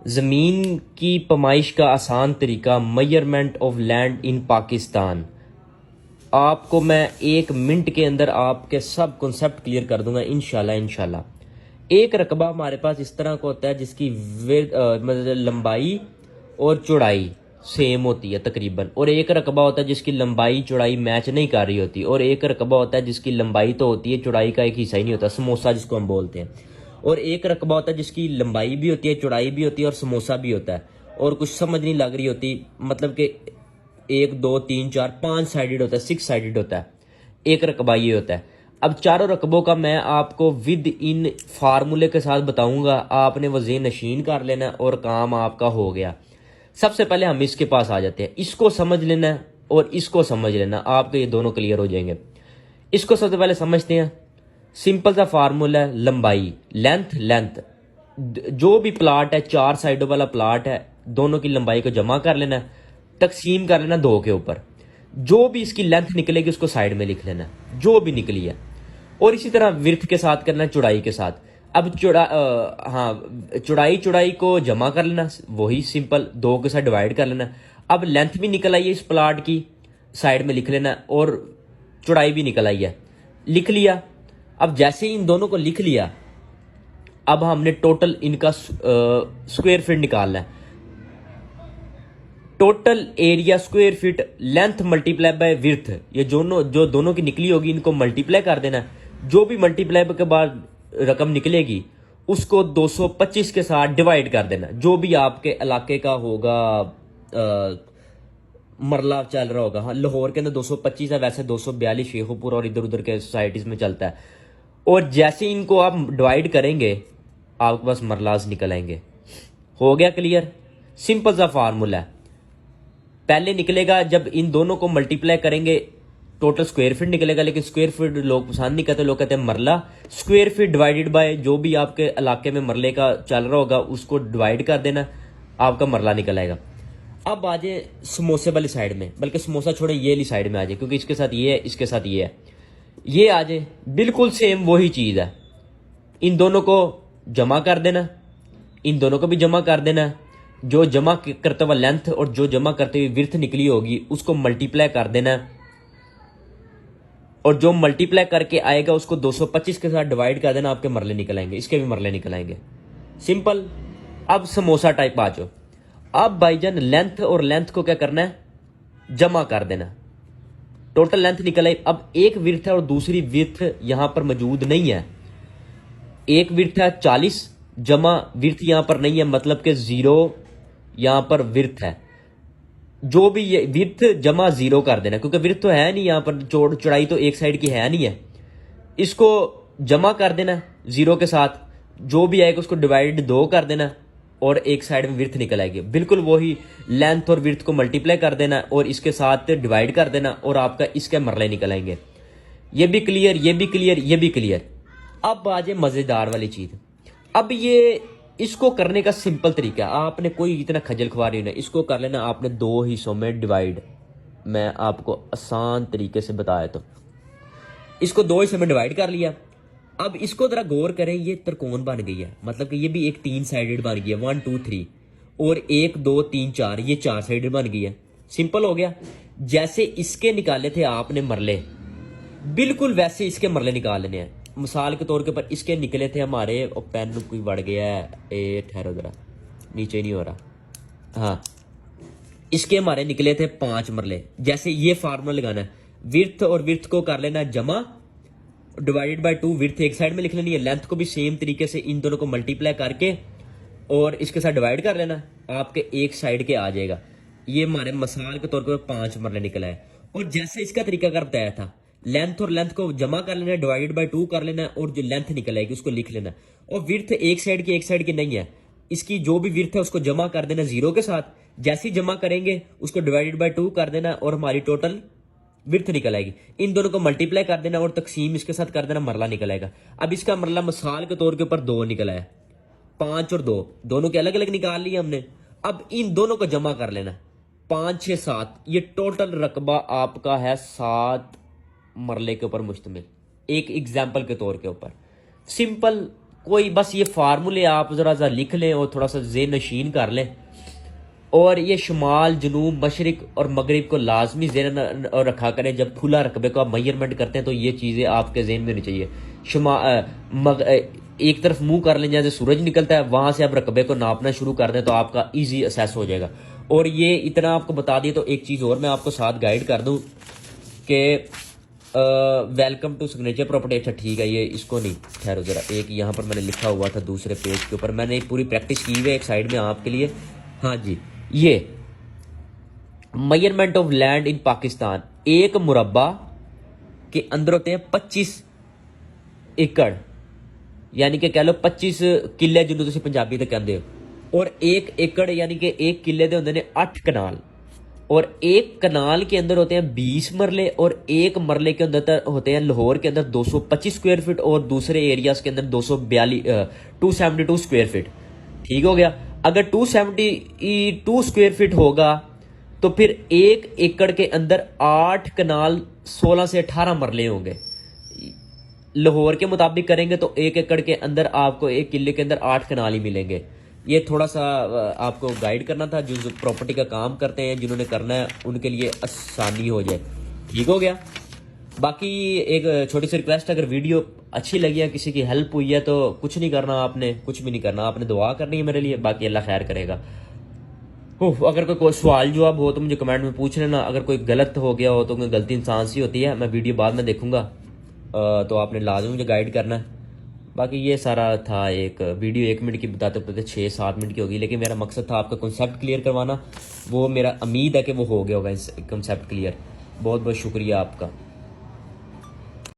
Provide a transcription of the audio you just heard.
ज़मीन की पैमाइश का आसान तरीका, measurement of land in Pakistan. आपको मैं 1 मिनट के अंदर आपके सब कॉन्सेप्ट क्लियर कर दूंगा इंशाल्लाह। एक रकबा हमारे पास इस तरह का होता है जिसकी मतलब लंबाई और चौड़ाई सेम होती है तकरीबन, और एक रकबा होता है जिसकी लंबाई चौड़ाई मैच नहीं कर रही होती, और एक रकबा होता है जिसकी लंबाई तो होती है, चौड़ाई का एक हिस्सा ही नहीं होता, समोसा जिसको हम बोलते हैं। और एक रकबा होता है जिसकी लंबाई भी होती है, चौड़ाई भी होती है और समोसा भी होता है, और कुछ समझ नहीं लग रही होती, मतलब कि 1 2 3 4 5 साइडेड होता है, 6 साइडेड होता है। एक रकबा ये होता है। अब चारों रकबों का मैं आपको विद इन फार्मूले के साथ बताऊंगा, आपने वो ज़हन नशीन कर लेना और काम आपका हो गया। सबसे पहले हम इसके पास आ जाते हैं, इसको समझ लेना है और इसको समझ लेना, आपके ये दोनों क्लियर हो जाएंगे। इसको सबसे पहले समझते हैं। सिंपल सा फार्मूला है, लंबाई लेंथ लेंथ, जो भी प्लाट है 4 साइडों वाला प्लाट है, दोनों की लंबाई को जमा कर लेना, तकसीम कर लेना 2 के ऊपर। जो भी इसकी लेंथ निकलेगी उसको साइड में लिख लेना, जो भी निकली है। और इसी तरह विर्थ के साथ करना, चौड़ाई के साथ। अब चौड़ाई चौड़ाई को जमा कर लेना, वही सिंपल 2 के साथ डिवाइड कर लेना। अब लेंथ भी निकल आई है इस प्लाट की, साइड में लिख लेना, और चौड़ाई भी निकल आई है, लिख लिया। अब जैसे ही इन दोनों को लिख लिया, अब हमने टोटल इनका स्क्वायर फीट निकालना है। Total area square feet, length multiply by width, ये जो दोनों की निकली होगी इनको मल्टीप्लाई कर देना। जो भी मल्टीप्लाई के बाद रकम निकलेगी उसको 225 के साथ डिवाइड कर देना। जो भी आपके इलाके का होगा, मरला चल रहा होगा, हाँ लाहौर के अंदर 225 है, वैसे 242 शेखुपुर और इधर उधर के सोसाइटीज में चलता है। और जैसे इनको आप डिवाइड करेंगे आपके पास मरलाज निकल आएंगे। हो गया क्लियर? सिंपल सा फार्मूला है। पहले निकलेगा जब इन दोनों को मल्टीप्लाई करेंगे टोटल स्क्वायर फीट निकलेगा, लेकिन स्क्वायर फीट लोग पसंद नहीं करते, लोग कहते हैं मरला। स्क्वायर फीट डिवाइडेड बाय जो भी आपके इलाके में मरले का चल रहा होगा उसको डिवाइड कर देना, आपका मरला निकल आएगा। अब आ जाए समोसे वाली साइड में, बल्कि समोसा छोड़े ये वाली साइड में आ जाए, क्योंकि इसके साथ ये है, इसके साथ ये है, ये आ जाए बिल्कुल सेम वही चीज़ है। इन दोनों को जमा कर देना, इन दोनों को भी जमा कर देना। जो जमा करते हुए लेंथ और जो जमा करते हुए विर्थ निकली होगी उसको मल्टीप्लाई कर देना, और जो मल्टीप्लाई करके आएगा उसको 225 के साथ डिवाइड कर देना, आपके मरले निकल आएंगे, इसके भी मरले निकल आएंगे। सिंपल। अब समोसा टाइप आ जाओ। अब भाईजान लेंथ और लेंथ को क्या करना है, जमा कर देना। टोटल लेंथ निकल आई। अब एक विर्थ है और दूसरी विर्थ यहां पर मौजूद नहीं है। एक विर्थ है 40 जमा विर्थ यहां पर नहीं है, मतलब कि 0 यहां पर विर्थ है। जो भी ये विर्थ जमा 0 कर देना, क्योंकि विर्थ तो है नहीं यहां पर, चौड़ाई तो एक साइड की है नहीं है। इसको जमा कर देना 0 के साथ, जो भी आएगा उसको डिवाइड 2 कर देना, और एक साइड में विर्थ निकल आएगी। बिल्कुल वही लेंथ और विर्थ को मल्टीप्लाई कर देना और इसके साथ डिवाइड कर देना, और आपका इसके मरले निकल आएंगे। ये भी क्लियर, ये भी क्लियर, ये भी क्लियर। अब आ जाए मजेदार वाली चीज। अब ये इसको करने का सिंपल तरीका है, आपने कोई इतना खजल खुआरी नहीं, इसको कर लेना आपने 2 हिस्सों में डिवाइड। मैं आपको आसान तरीके से बताया, तो इसको 2 हिस्सों में डिवाइड कर लिया। अब इसको जरा गौर करें, ये त्रिकोण बन गई है, मतलब कि ये भी एक 3 साइडेड बन गई है, 1 2 3, और 1 2 3 4, ये 4 साइडेड बन गई है। सिंपल हो गया। जैसे इसके निकाले थे आपने मरले, बिल्कुल वैसे इसके मरले निकाल लेने हैं। मिसाल के तौर के ऊपर इसके निकले थे हमारे, और पेन कोई बढ़ गया है, ए ठहरो जरा, नीचे नहीं हो रहा, हाँ, इसके हमारे निकले थे 5 मरले। जैसे ये फार्मूला लगाना है, विर्थ और विर्थ को कर लेना जमा, डिवाइडेड बाय 2, विर्थ एक साइड में लिख लेनी है, लेंथ को भी सेम तरीके से इन दोनों को मल्टीप्लाई करके और इसके साथ डिवाइड कर लेना, आपके एक साइड के आ जाएगा। ये हमारे मिसाल के तौर पर 5 मरले निकला है। और जैसे इसका तरीका कर बताया था, लेंथ और लेंथ को जमा कर लेना है, डिवाइडेड बाय 2 कर लेना है, और जो लेंथ निकल आएगी उसको लिख लेना। और विर्थ एक साइड की नहीं है, इसकी जो भी विर्थ है उसको जमा कर देना 0 के साथ। जैसे ही जमा करेंगे उसको डिवाइडेड बाय 2 कर देना, और हमारी टोटल विर्थ निकल आएगी। इन दोनों को मल्टीप्लाई कर देना और तकसीम इसके साथ कर देना, मरला निकल आएगा। अब इसका मरला मिसाल के तौर के ऊपर 2 निकला है, 5 और 2 दोनों के अलग अलग निकाल लिए हमने। अब इन दोनों को जमा कर लेना, 5 6 7, ये टोटल रकबा आपका है 7 मरले के ऊपर मुश्तमिल, एक एग्जाम्पल के तौर के ऊपर। सिंपल, कोई बस ये फार्मूले आप ज़रा ज़रा लिख लें और थोड़ा सा ज़ेन नशीन कर लें, और ये शुमाल, जनूब, मशरिक और मगरिब को लाजमी ज़ेन और रखा करें। जब खुला रकबे को आप मेजरमेंट करते हैं तो ये चीज़ें आपके ज़हन में होनी चाहिए। एक तरफ मुंह कर लें, जैसे सूरज निकलता है वहाँ से आप रकबे को नापना शुरू कर दें तो आपका ईजी असेस हो जाएगा। और ये इतना आपको बता दिए तो एक चीज़ और मैं आपको साथ गाइड कर दूँ कि वेलकम टू सिग्नेचर प्रॉपर्टी। अच्छा ठीक है, ये इसको नहीं, ठहरो ज़रा, एक यहाँ पर मैंने लिखा हुआ था दूसरे पेज के ऊपर, मैंने पूरी प्रैक्टिस की हुई है एक साइड में आपके लिए। हाँ जी, ये measurement of land in Pakistan, एक मुरब्बा के अंदर होते हैं 25 एकड़, यानी कि कह लो 25 किले जिन्होंने तुम पंजाबी तक कहते हो, और एक एकड़ यानी कि एक किले दे होंदे ने 8 कनाल, और एक कनाल के अंदर होते हैं 20 मरले, और एक मरले के अंदर होते हैं लाहौर के अंदर 225 स्क्वायर फीट और दूसरे एरियाज के अंदर 272 स्क्वायर फीट। ठीक हो गया। अगर 272 स्क्वायर फीट होगा तो फिर एक एकड़ के अंदर 8 कनाल 16 से 18 मरले होंगे। लाहौर के मुताबिक करेंगे तो एक एकड़ के अंदर आपको एक किले के अंदर 8 कनाल ही मिलेंगे। ये थोड़ा सा आपको गाइड करना था, जो प्रॉपर्टी का काम करते हैं, जिन्होंने करना है उनके लिए आसानी हो जाए। ठीक हो गया। बाकी एक छोटी सी रिक्वेस्ट, अगर वीडियो अच्छी लगी है, किसी की हेल्प हुई है, तो कुछ नहीं करना आपने, कुछ भी नहीं करना आपने, दुआ करनी है मेरे लिए, बाकी अल्लाह खैर करेगा। अगर कोई सवाल जवाब हो तो मुझे कमेंट में पूछ लेना। अगर कोई गलत हो गया हो तो कोई गलती इंसान से होती है, मैं वीडियो बाद में देखूंगा, तो आपने लाजमी मुझे गाइड करना है। बाकी ये सारा था, एक वीडियो 1 मिनट की बताते बताते 6-7 मिनट की होगी, लेकिन मेरा मकसद था आपका कॉन्सेप्ट क्लियर करवाना। वो मेरा उम्मीद है कि वो हो गया होगा कॉन्सेप्ट क्लियर। बहुत बहुत शुक्रिया आपका।